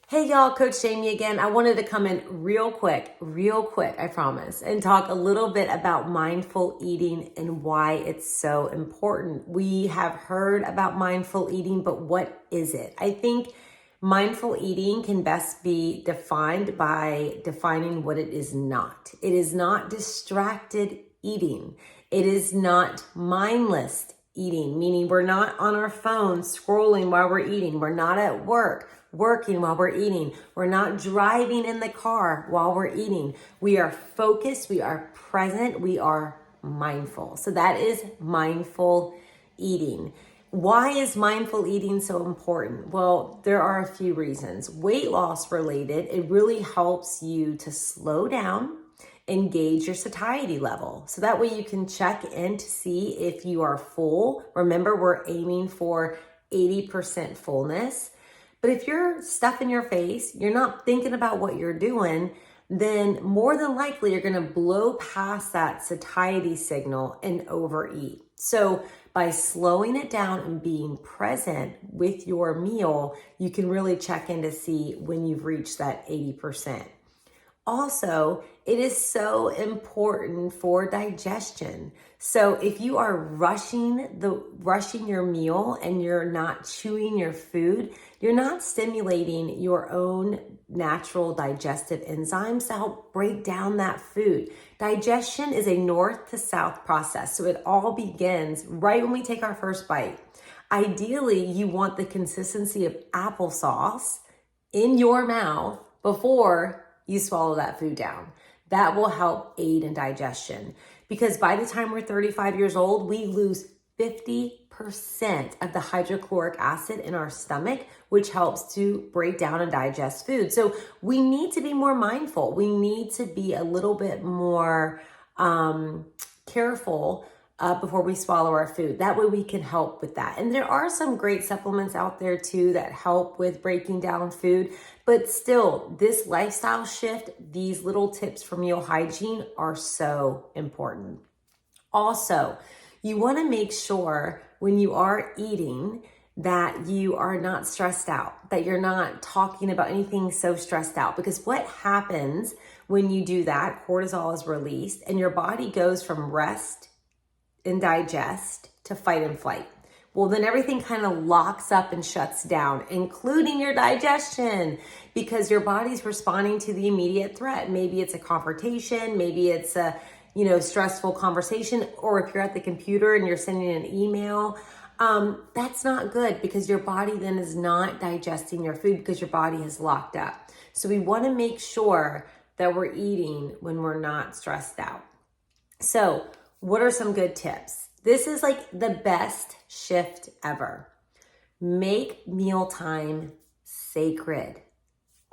Hey y'all, Coach Jamie again. I wanted to come in real quick, I promise, and talk a little bit about mindful eating and why it's so important. We have heard about mindful eating, but what is it? I think mindful eating can best be defined by defining what it is not. It is not distracted eating. It is not mindless eating, meaning we're not on our phone scrolling while we're eating. We're not at work working while we're eating. We're not driving in the car while we're eating. We are focused, we are present, we are mindful. So that is mindful eating. Why is mindful eating so important? Well, there are a few reasons. Weight loss related, it really helps you to slow down and gauge your satiety level. So that way you can check in to see if you are full. Remember, we're aiming for 80% fullness. But if you're stuffing your face, you're not thinking about what you're doing, then more than likely you're gonna blow past that satiety signal and overeat. So by slowing it down and being present with your meal, you can really check in to see when you've reached that 80%. Also, it is so important for digestion. So if you are rushing your meal and you're not chewing your food, you're not stimulating your own natural digestive enzymes to help break down that food. Digestion is a north to south process. So it all begins right when we take our first bite. Ideally, you want the consistency of applesauce in your mouth before you swallow that food down. That will help aid in digestion, because by the time we're 35 years old, we lose 50% of the hydrochloric acid in our stomach, which helps to break down and digest food. So we need to be more mindful. We need to be a little bit more careful before we swallow our food. That way we can help with that. And there are some great supplements out there too that help with breaking down food. But still, this lifestyle shift, these little tips for meal hygiene are so important. Also, you want to make sure when you are eating that you are not stressed out, that you're not talking about anything so stressed out. Because what happens when you do that, cortisol is released and your body goes from rest and digest to fight and flight. Well, then everything kind of locks up and shuts down, including your digestion, because your body's responding to the immediate threat. Maybe it's a confrontation, maybe it's a, stressful conversation, or if you're at the computer and you're sending an email, that's not good because your body then is not digesting your food because your body is locked up. So we want to make sure that we're eating when we're not stressed out. So what are some good tips? This is like the best shift ever. Make mealtime sacred.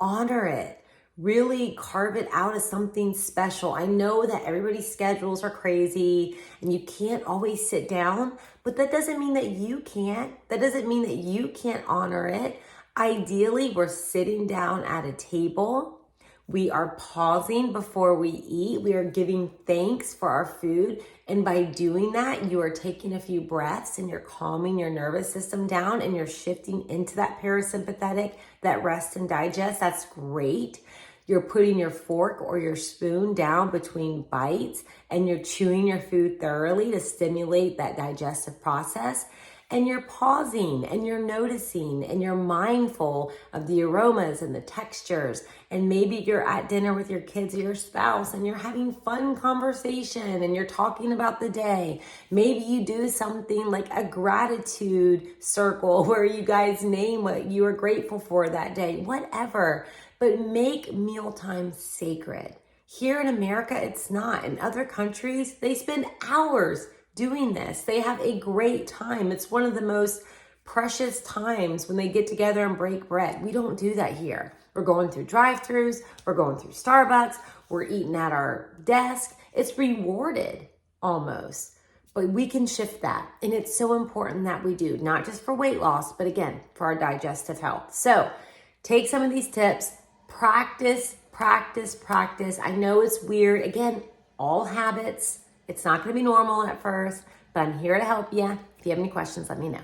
Honor it. Really carve it out as something special. I know that everybody's schedules are crazy and you can't always sit down, but that doesn't mean that you can't. That doesn't mean that you can't honor it. Ideally, we're sitting down at a table. We are pausing before we eat. We are giving thanks for our food. And by doing that, you are taking a few breaths and you're calming your nervous system down and you're shifting into that parasympathetic, that rest and digest. That's great. You're putting your fork or your spoon down between bites and you're chewing your food thoroughly to stimulate that digestive process. And you're pausing and you're noticing and you're mindful of the aromas and the textures. And maybe you're at dinner with your kids or your spouse and you're having fun conversation and you're talking about the day. Maybe you do something like a gratitude circle where you guys name what you are grateful for that day, whatever. But make mealtime sacred. Here in America, it's not. In other countries, they spend hours doing this. They have a great time. It's one of the most precious times when they get together and break bread. We don't do that here. We're going through drive-thrus, we're going through Starbucks, we're eating at our desk. It's rewarded almost, but we can shift that. And it's so important that we do, not just for weight loss, but again, for our digestive health. So take some of these tips, practice. I know it's weird. Again, all habits. It's not going to be normal at first, but I'm here to help you. If you have any questions, let me know.